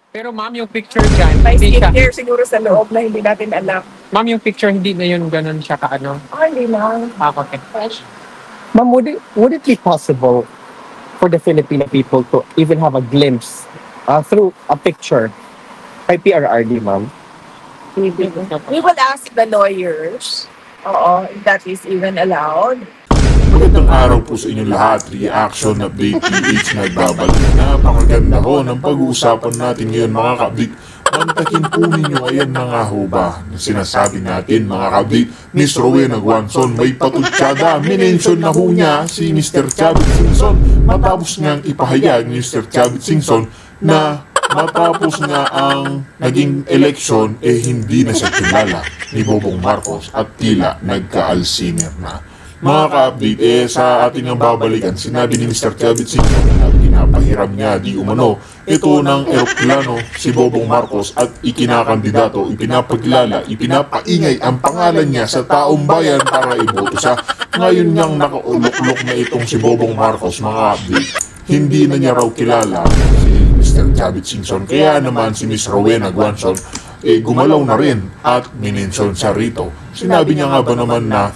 Pero ma'am, yung picture dyan, May hindi siya. skincare siguro sa loob na hindi natin alam. Ma'am, yung picture, hindi na yun ganun siya kaano. Hindi na. Okay. Ma'am, would it be possible for the Filipino people to even have a glimpse through a picture kay PRRD, ma'am? We will ask the lawyers. Oo, if that is even allowed. Magandang araw po sa inyong lahat. Reaction Update PH nagbabalik. Napakaganda ho ng pag-uusapan natin ngayon mga kabdik. Mantakin po ninyo, ayan na nga ho ba na sinasabi natin mga kabdik. Miss Rowena Guanzon may patutsada. Minention na ho niya si Mr. Chavit Singson. Matapos ngang ipahayag ni Mr. Chavit Singson na matapos nga ang naging eleksyon hindi na siya kilala ni Bobong Marcos at tila nagka-Alzheimer na. Mga ka-update, sa ating ang babalikan, sinabi ni Mr. Chavit Singson na pinapahiram niya di umano ito ng eroplano si Bobong Marcos at ikinakandidato, ipinapagilala, ipinapaingay ang pangalan niya sa taong bayan para iboto siya. Ngayon niyang nakaulok-ulok na itong si Bobong Marcos, mga update. Hindi na niya raw kilala si Mr. Chavit Singson. Kaya naman si Miss Rowena Guanzon gumalaw na rin at minention siya rito. Sinabi niya nga ba naman na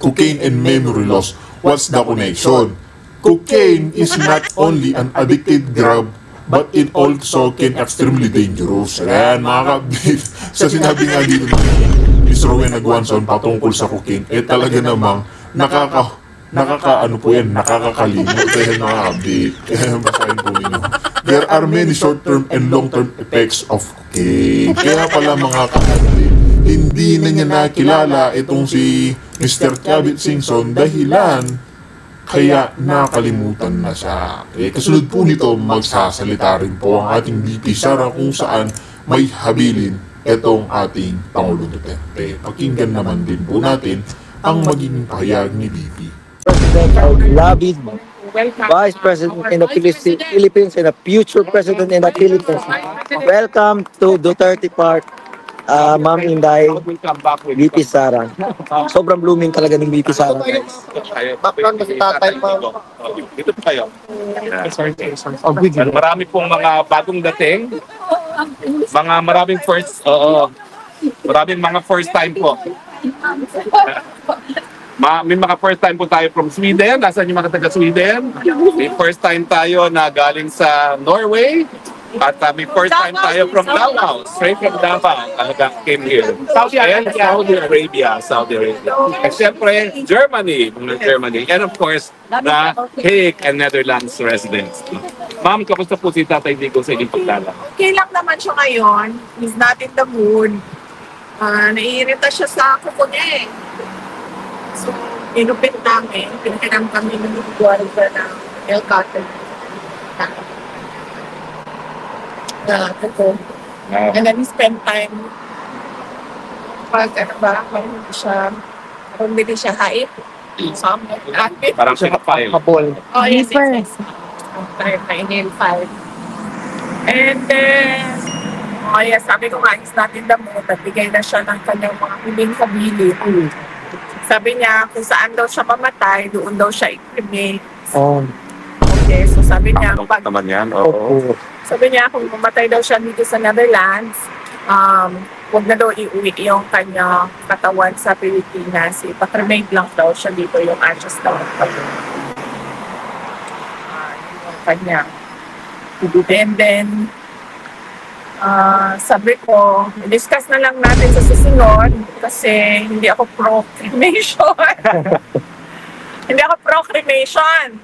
cocaine and memory loss, what's the connection? Cocaine is not only an addictive drug, but it also can extremely dangerous. Ayan, mga ka-update. Sa sinabi nga dito ni Miss Rowena Guanzon patungkol sa cocaine, talaga namang nakakakalimot. Dahil mga update. Basahin po ninyo. There are many short-term and long-term effects of cocaine. Kaya pala mga ka-update, hindi na niya nakilala itong si Mr. Chavit Singson dahilan kaya nakalimutan na siya. Kasunod po nito, magsasalita rin po ang ating VP Sara kung saan may habilin itong ating Pangulo Duterte. Pakinggan naman din po natin ang maging pahayag ni VP. President of Labid, Vice President in the Philippines and a future President in the Philippines. Welcome to Duterte Park, Ma'am Inday, VP Sara. Sobrang blooming talaga ng VP Sara. Background kasi tatay mo. Dito po kayo. Marami pong mga bagong dating. Maraming mga first time po. May mga first time po tayo from Sweden. Nasaan yung mga taga Sweden? May first time tayo na galing sa Norway. At may first time tayo from Davao. Straight from Davao. Talagang came here. Saudi Arabia. At syempre, Germany. And of course, the Hague and Netherlands residents. Ma'am, kamusta po si Tatay Digo sa inyong pagdala? Okay lang naman siya ngayon. He's not in the mood. Naiirita siya sa kuko niya eh. So, inupit namin. Pinagkanam kami ng guarda ng El Catel. Kuko. And then we spend time bumili siya haip. Haip. Parang sinapay. Oh, yes. Nainil file. And then, sabi ko nga, he's not in the mood. Nagbigay na siya ng kanyang mga huling kabili. Sabi niya, kung saan daw siya mamatay, doon daw siya i-cremate. Okay, so sabi niya, naman yan. sabi niya, kung mamatay daw siya dito sa Netherlands, huwag na daw iuwi yung kanya katawan sa Pilipinas. Ipa-cremate lang daw siya dito yung ashes daw. Yung kanya. And then, sabi ko, discuss na lang natin sa susunod kasi hindi ako pro-cremation. Hindi ako pro-cremation.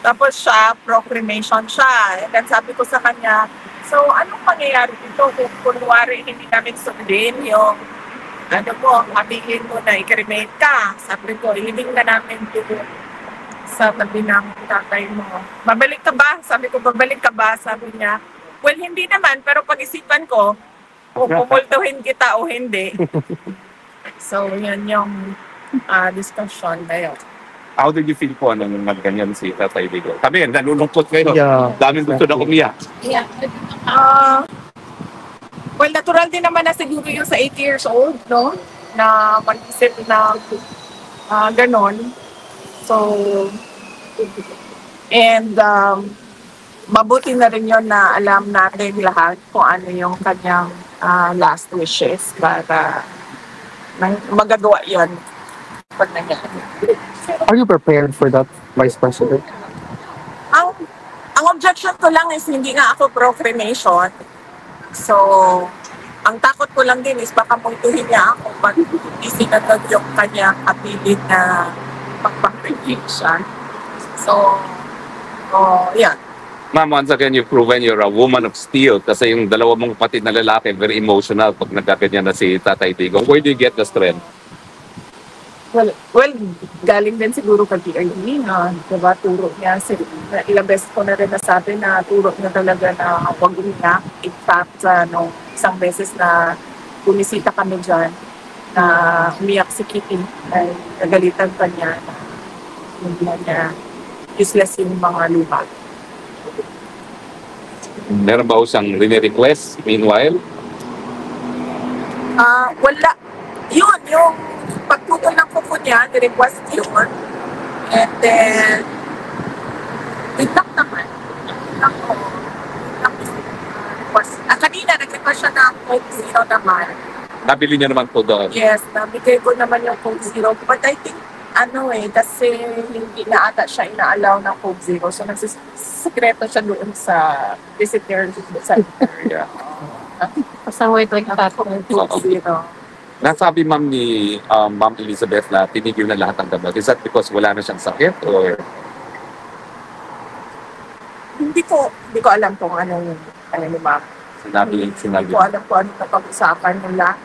Tapos siya, pro-cremation siya. And then sabi ko sa kanya, so anong mangyayari dito kung kunwari hindi namin sundin yung hatiin mo na i-cremate ka. Sabi ko, ilibing na namin dito sa tabi ng tatay mo. Babalik ka ba? Sabi ko, babalik ka ba? Sabi niya, well, hindi naman, pero pag-isipan ko, kung pumultuhin kita o hindi. So, yan yung discussion na yun. How did you feel po nung magganyan si Tatay Digo? Kami, nalulungkot kayo. Yeah. Daming gusto na umiyak. Yeah. Well, natural din naman na siguro yung sa 8 years old, no? Na mag-isip na ganon. So, and mabuti na rin yun na alam natin lahat kung ano yung kanyang last wishes para magagawa yun pag nangyari. Are you prepared for that, Vice President? Ang objection ko lang is hindi nga ako pro-cremation. So, ang takot ko lang din is baka multuhin niya ako pag hindi sinatag yung kanyang abilit na pagpang-cremation. So, yeah. Ma'am, once again, you've proven you're a woman of steel kasi yung dalawa mong kapatid na lalaki, very emotional pag nagkaganyan na si Tatay Digong. Where do you get the strength? Well, galing din siguro kay PRD na, diba, turo niya, ilang beses ko na rin nasabi na turo niya talaga na huwag umiyak. In fact, isang beses na bumisita kami dyan, na umiyak si Kitty, ay nagalitan pa niya na hindi niya useless yung mga lupa. Meron ba siyang request meanwhile? Wala. Yun, yung pagputol ng kuko niya, ni-request yun. And then, itak naman. Kanina, nag-request siya ng Coke Zero naman. Nabili niya naman po doon. Yes, nabigay ko naman yung Coke Zero. But I think, kasi hindi na ata siya ina-allow ng Coke Zero. So, nagsisikreto siya doon sa visitor center. Yeah. Pasaway like that. Coke Zero. Nasabi ma'am ni Ma'am Elizabeth na tinigil na lahat ng gamot. Is that because wala na siyang sakit or? Hindi ko alam kung ano ni Ma'am. Sinabi. Hindi ko alam kung ano napag-usapan nila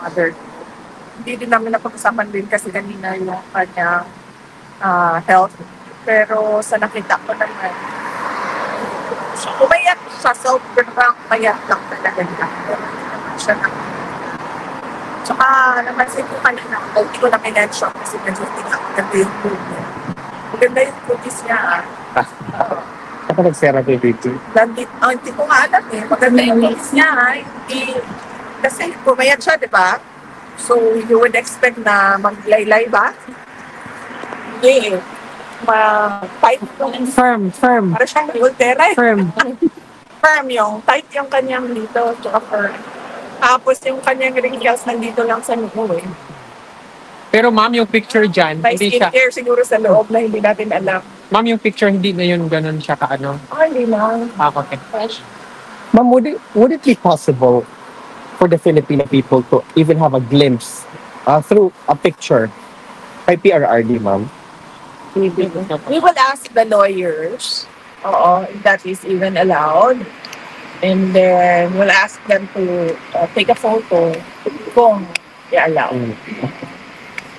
mother. Hindi din namin napag-usapan din kasi kanina yung kanyang health. Pero sa nakita ko naman, umayak siya, sobrang payat lang talaga niya. Hindi naman siya tsaka namansin ko kanina, hindi ko na minention kasi medyo hindi nga maganda yung food niya. Maganda yung cookies niya Ako nag-therapy dito. Hindi ko nga alam maganda yung cookies niya kasi pumayat siya, di ba? So, you would expect na maglaylay ba? Hindi tight yung... Firm. Para siyang Volterra. Firm. Firm yung, tight yung kanyang dito, tsaka firm. Tapos yung kanyang wrinkles nandito lang sa noo Pero ma'am, yung picture dyan, May hindi siya... skincare siguro sa loob na hindi natin alam. Ma'am, yung picture, hindi na yun ganun siya kaano. Hindi na. Okay. Ma'am, would it be possible for the Filipino people to even have a glimpse through a picture kay PRRD, ma'am? We will ask the lawyers, if that is even allowed. And then we'll ask them to take a photo kung i-allow.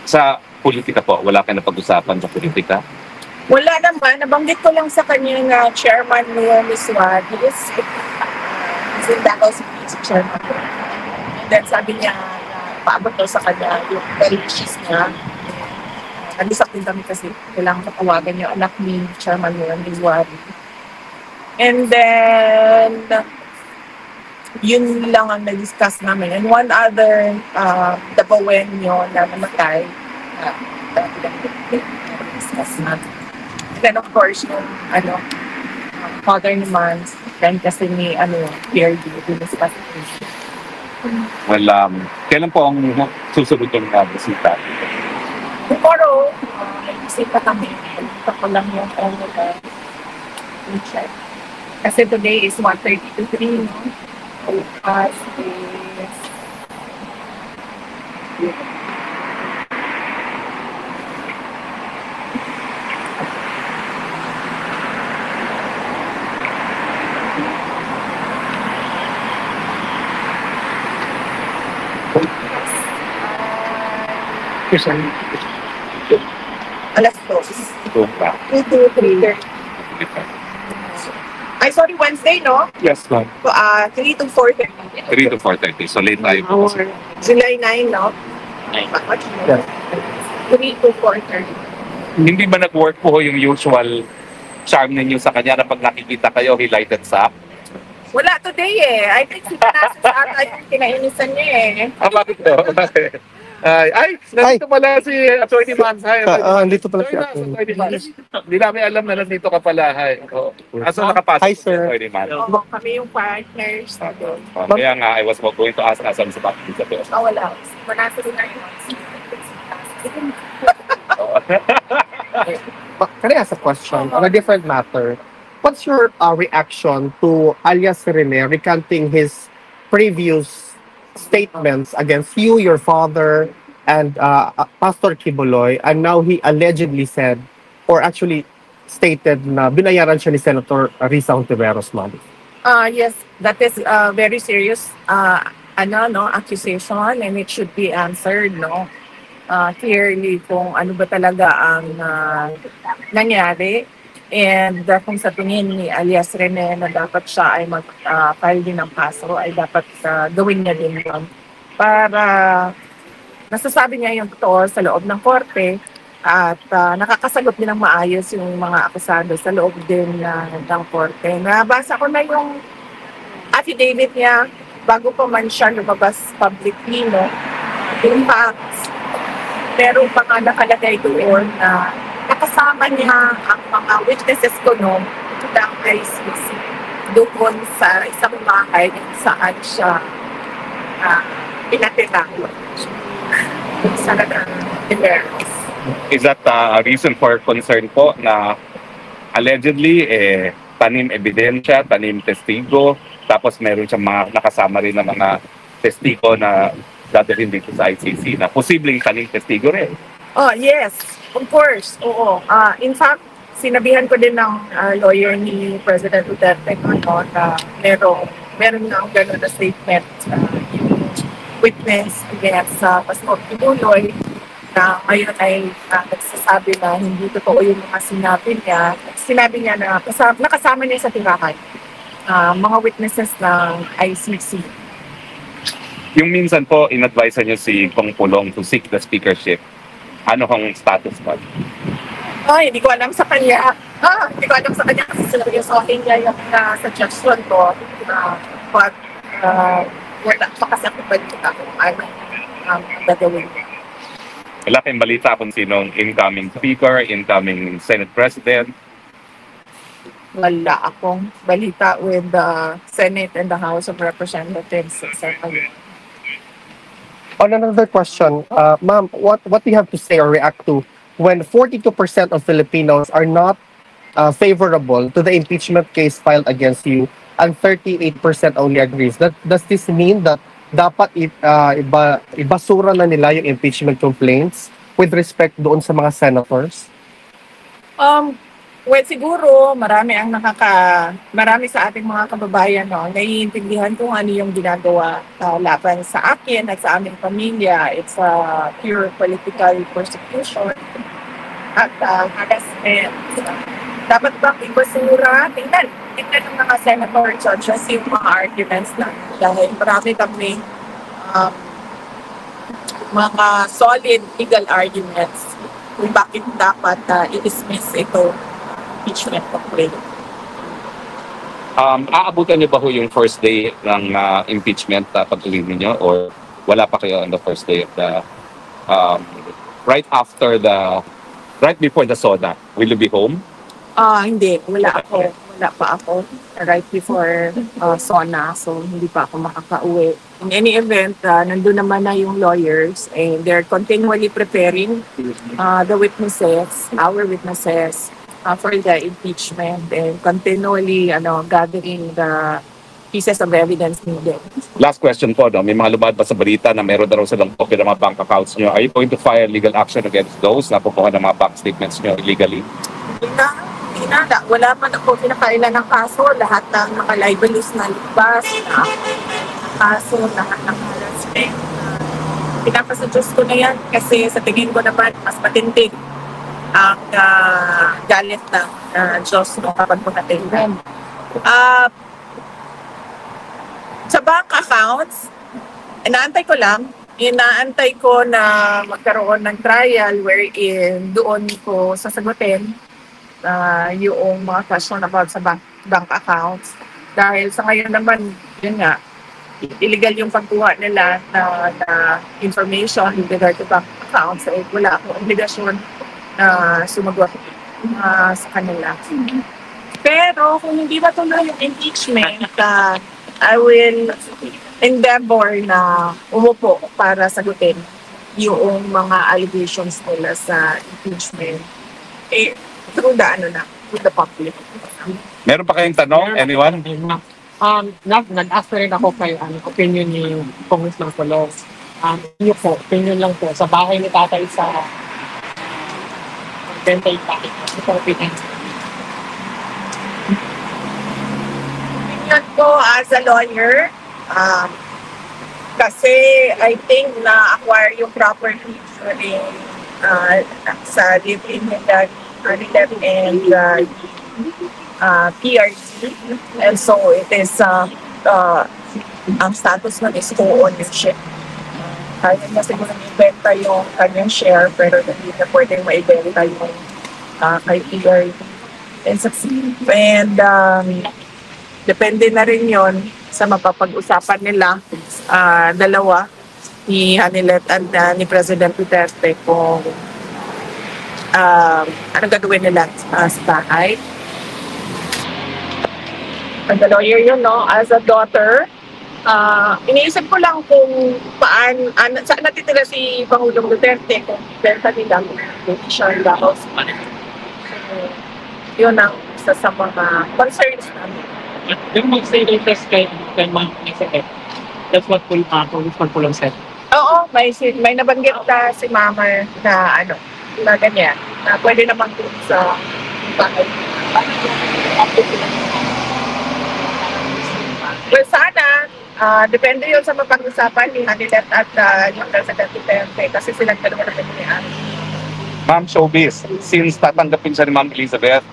Sa politika po, wala kayo napag-usapan sa politika? Wala naman. Nabanggit ko lang sa kanyang chairman niya, Ms. Wad. He's in Davao City, si chairman. And then sabi niya na paabot daw sa kanya yung wishes niya. Nag-isap din kami kasi kailangan katawagan yung anak ni chairman niya, Ms. Wad. And then, yun lang ang na-discuss namin. And one other, Dabawenyo na namatay, discuss natin. Then of course, yung, father naman, friend kasi ni, PRD, discuss natin. Well, kailan po ang susunod yung bisita? Tomorrow, may bisita kami. Ito ko lang yung check. Kasi today is 1:30 to 3, no? Bukas is... Alas 2. Ito ba? 2 to 3:30. Ay, sorry, Wednesday, no? Yes, ma'am. 3 to 4:30. 3 to 4:30. So late tayo po. kasi. July 9, no? Yes. 3 to 4:30. Hindi ba nag-work po yung usual charm ninyo sa kanya na pag nakikita kayo, he lighted up? Wala today I think si Panasos ata yung kinainisan niya Bakit po? Nandito pala si Atty. Mans. Hi, Andito pala si Join us, Atty. Atty. Mans. Hindi namin alam na nandito ka pala. Hi. Oh. Aso nakapasok Hi, si sir. Atty. Mans. Oo, kami yung partners. Kaya nga, I was going to ask nasan si Bakit Isabel. Wala. Manasa rin na yun. Can I ask a question on a different matter? What's your reaction to alias Rene recanting his previous statements against you, your father, and Pastor Kibuloy, and now he allegedly said, or actually stated na binayaran siya ni Senator Risa Hontiveros, ma'am? Yes, that is very serious accusation, and it should be answered clearly kung ano ba talaga ang nangyari. And kung sa tingin ni alias Rene na dapat siya ay mag-file din ng kaso, ay dapat gawin niya din yun. Para nasasabi niya yung totoo sa loob ng korte at nakakasagot din ng maayos yung mga akusado sa loob din ng korte. Nabasa ko na yung affidavit niya bago pa man siya lumabas publicly, yung facts. Pero pa nga nakalagay doon na nakasama niya ang mga witnesses ko ng ICC doon sa isang bahay saan siya pinatira sa Hontiveros. Is that a reason for concern po na allegedly tanim ebidensya, tanim testigo, tapos meron siyang mga nakasama rin na mga testigo na dadalhin dito sa ICC na posibleng tanim testigo rin? Oh, yes. Of course. Oo. In fact, sinabihan ko din ng lawyer ni President Duterte na meron nga gano'n na statement yung witness against Pastor Kibuloy na ngayon ay nagsasabi na hindi totoo yung mga sinabi niya. Sinabi niya na nakasama niya sa tirahan mga witnesses ng ICC. Yung minsan po, in-advise niyo si Kong Pulong to seek the speakership. Ano kong status ba? Hindi ko alam sa kanya. Hindi ko alam sa kanya kasi seryosohin niya yung suggestion ko. Pag wala pa kasi ako balita kung ano gagawin niya. Wala kayong balita kung sinong incoming speaker, incoming Senate President? Wala akong balita with the Senate and the House of Representatives. On another question, ma'am, what do you have to say or react to when 42% of Filipinos are not favorable to the impeachment case filed against you and 38% only agrees? Does this mean that dapat ibasura na nila yung impeachment complaints with respect doon sa mga senators? Well, siguro marami sa ating mga kababayan naiintindihan kung ano yung ginagawa laban sa akin at sa aming pamilya. It's a pure political persecution at harassment. Dapat bang ibasura? Tingnan ng mga senator judges yung mga arguments na dahil marami kami mga solid legal arguments kung bakit dapat i-dismiss ito impeachment complaint. Aabutan niyo ba ho yung first day ng impeachment pag-uwi niyo or wala pa kayo on the first day of the right before the SODA? Will you be home? Hindi. Wala pa ako right before SONA, so hindi pa ako makakauwi. In any event, nandun naman na yung lawyers and they're continually preparing our witnesses, for the impeachment and continually gathering the pieces of evidence needed. Last question po, may mga lumabas ba sa balita na meron na raw silang copy ng mga bank accounts nyo? Are you going to file legal action against those na kukuha ng mga bank statements nyo illegally? Hindi na. Wala pa na po pinapailan ng kaso. Lahat ng mga libelous na libas, kaso, lahat ng harassment. Pinapasuggest ko na yan kasi sa tingin ko naman mas matindig ang galit ng Diyos kapag punatingin. Sa bank accounts, inaantay ko na magkaroon ng trial wherein doon ko sasagutin yung mga question about sa bank accounts. Dahil sa ngayon naman, yun nga, illegal yung pagkuha nila na information with regard to bank accounts. Eh, wala akong obligasyon na sumagot sa kanila. Pero kung hindi ba tuloy yung impeachment, I will endeavor na umupo para sagutin yung mga allegations nila sa impeachment. Eh, through the public. Meron pa kayong tanong? Anyone? Nag-ask na rin ako kay opinion ni Congressman Colong. Yun po, opinion lang po. Sa bahay ni tatay sa benta yung bakit. Ito opinion. Opinion ko as a lawyer, kasi I think na-acquire yung property during sa live-in nila, and PRC. And so it is, ang status nun is co-ownership. Kaya niya siguro ibenta yung kanyang share, pero hindi na pwedeng maibenta yung kay PRC. And depende na rin yon sa mapapag-usapan nila dalawa ni Hanilet at ni President Duterte kung anong gagawin nila sa bahay. As a lawyer yun, no? As a daughter, iniisip ko lang kung saan natitira si Pangulong Duterte kung benta nila kung siya yung house. So, yun ang isa sa mga concerns namin. Yung mag-say interest kay Ma'am Isabel. That's what Congressman Colong said. Oo, may nabanggit na si Mama na na ganyan, na pwede naman dun sa bahay. Well, sana, depende yun sa mapag-usapan ni Hanilet at yung President Duterte kasi silang dalawa na pinilihan. Ma'am Showbiz, since tatanggapin siya ni Ma'am Elizabeth,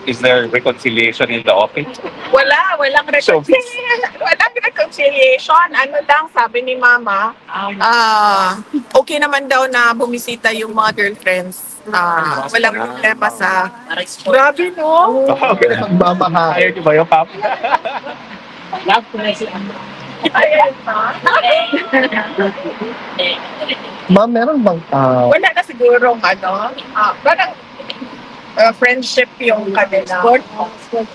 is there reconciliation in the office? Walang reconciliation. Walang reconciliation. Ano lang, sabi ni Mama, okay naman daw na bumisita yung mga girlfriends. Walang problema sa... Grabe, no? Magmamahal. Ayaw niyo ba yung Papa? Love ko na si Ayan, ma. Ma'am, meron bang Wala na siguro, parang friendship yung kanila. Sport.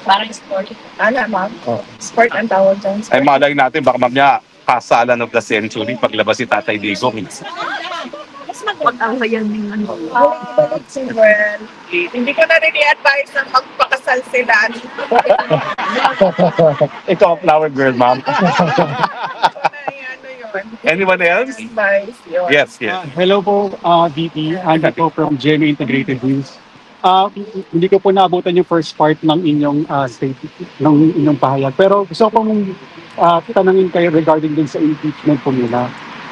Parang sport. Ano, ma'am? Sport ang tawag dyan. Ay malay natin, baka ma'am niya, kasalan of the century paglabas si Tatay Digo. Mas mag-awayan din well, hindi ko na rin i-advise na magpakasal sila. Ikaw, flower girl, ma'am. Ano yun? Anyone else? Advice yun. Yes. Hello po, DP. Andy po from GMA Integrated News. Hindi ko po naabutan yung first part ng inyong statement, ng inyong pahayag. Pero gusto ko pong tanangin kayo regarding din sa impeachment po nila.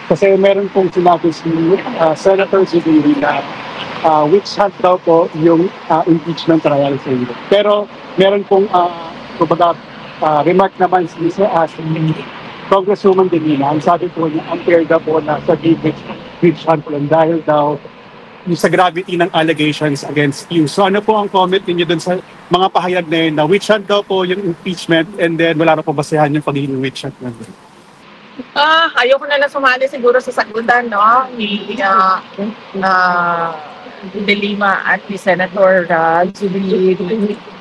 Kasi meron pong sinabi si Senator Zubiri na which hunt daw po yung impeachment trial sa inyo. Pero meron pong remark naman si Congresswoman Delina. Ang sabi po niya, unfair daw po na sa witch hunt po lang dahil daw yung sa gravity ng allegations against you. So ano po ang comment niyo dun sa mga pahayag na yun na witch hunt daw po yung impeachment and then wala na po basehan yung pagiging witch hunt na yun? Ayoko na lang sumali siguro sa sagutan, no? Ni De Lima at ni Senator Zubiri.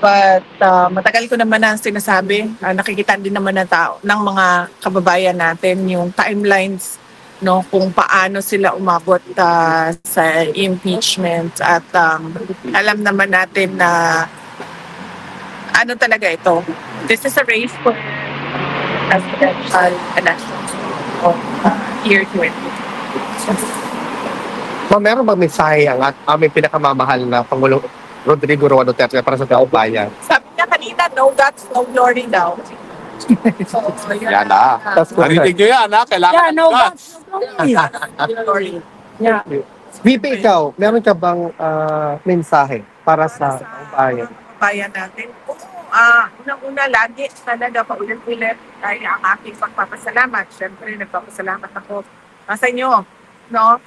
But matagal ko naman ang sinasabi, nakikita din naman ng tao, ng mga kababayan natin yung timelines, no, kung paano sila umabot sa impeachment at alam naman natin na ano talaga ito. This is a race for presidential elections of year 20. Ma'am, meron bang mensahe ang aming pinakamamahal na Pangulong Rodrigo Roa Duterte para sa taong bayan? Sabi niya kanina, no guts, no glory daw. So, Yan na. Narinig nyo yan, ha? Kailangan ng guts. glory. Yeah. VP, ikaw, meron ka bang mensahe para sa taong bayan? Bayan natin. Unang-una lagi, talaga paulit-ulit ay ang aking pagpapasalamat. Siyempre, nagpapasalamat ako sa inyo, no?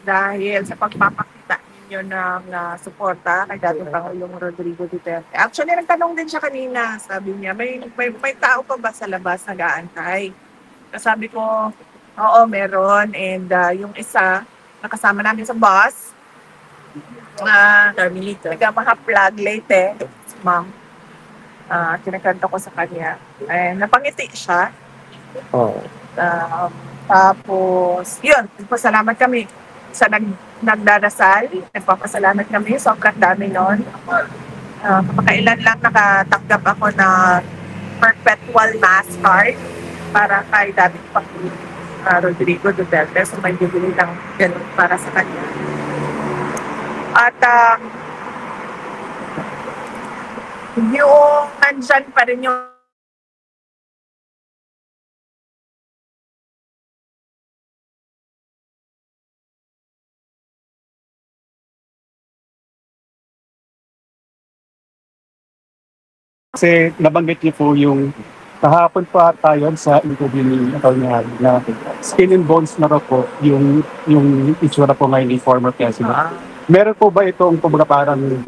Dahil sa pagpapakita ninyo ng suporta kay dating Pangulong Rodrigo Duterte. Actually, nagtanong din siya kanina. Sabi niya, may tao pa ba sa labas nag-aantay Sabi ko, oo, meron. And yung isa, nakasama namin sa bus, nagmaka-plug late si ma'am. Kinakanta ko sa kanya. Napangiti siya. Oh. Tapos, yun, nagpasalamat kami sa nagdarasal. Nagpapasalamat kami. Sobrang dami nun. Kapakailan lang nakatanggap ako na perpetual mass card para kay David Rodrigo Duterte. So may bibili lang ganun para sa kanya. At yung nandyan pa rin yung Kasi nabanggit niyo po yung kahapon pa tayo sa interview ni Atty. Harry na skin and bones na raw po yung itsura po ngayon ni former president. Meron po ba itong kumbaga parang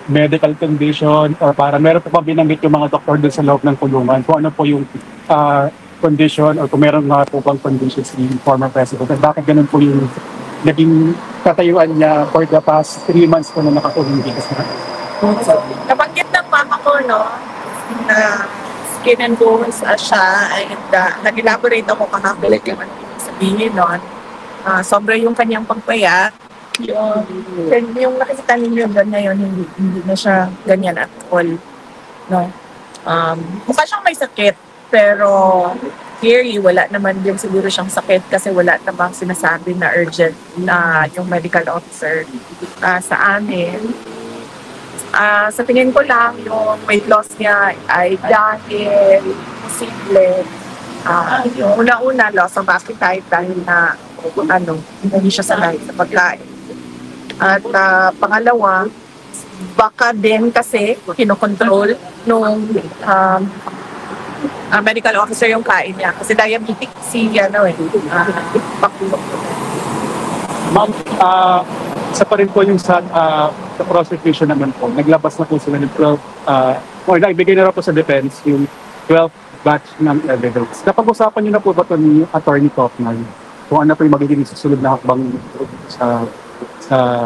medical condition or parang meron po ba binanggit yung mga doktor doon sa loob ng kulungan? Kung ano po yung condition or kung meron nga po bang conditions ni former president? At bakit ganun po yung naging katayuan niya for the past 3 months po na nakakulong dito sa nabanggit ng mama ko, no, na skin and bones siya, and nag-elaborate ako kahapon kung ano yung sabihin nun. Sobra yung kanyang pagpayat. Yung nakikita ninyo doon ngayon, hindi na siya ganyan at all. No? Mukha siyang may sakit, pero clearly wala naman din siguro siyang sakit kasi wala namang sinasabi na urgent na yung medical officer sa amin. Sa tingin ko lang, yung weight loss niya ay dahil posible. Yung una-una, loss of appetite dahil na hindi siya sanay sa pagkain. At pangalawa, baka din kasi kinokontrol nung medical officer yung kain niya. Kasi diabetic Ma'am, isa pa rin po yung sa prosecution naman po. Naglabas na po sila ng 12, or naibigay na po sa defense yung 12 batch ng evidence. Napag-usapan niyo na po ba ito ni Atty. Kaufman? Kung ano po yung magiging susunod na hakbang sa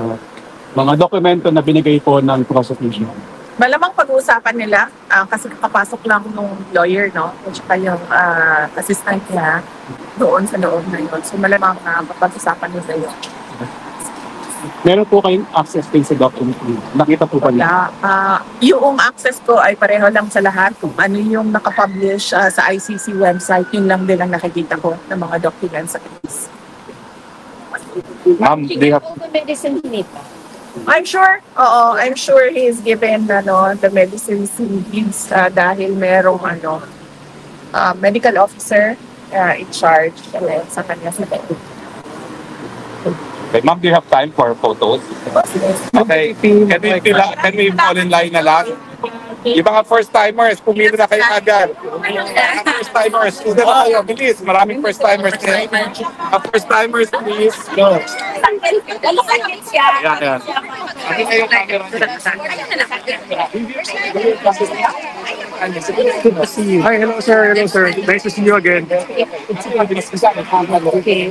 mga dokumento na binigay po ng prosecution? Malamang pag-uusapan nila kasi kapasok lang nung lawyer, no? At saka yung assistant niya doon sa loob na yun. So malamang pag-usapan nila yun. Meron po kayong access din sa document? Nakita po ba niya? Yung access ko ay pareho lang sa lahat. Kung ano yung nakapublish sa ICC website, yun lang din ang nakikita ko ng mga documents sa case. They have... I'm sure, I'm sure he's given the medicines he needs dahil merong medical officer in charge sa kanya sa bed. Okay, ma'am, do you have time for photos? Okay, can we fall in line na lang? Yung mga first-timers, pumili na kayo agad. Mga first-timers, student na kayo, bilis. Maraming first-timers. First-timers, please. Go. Yan. Ano na yung camera niyo? Good to see you. Hi, hello sir. Hello sir. Nice to see you again. Okay.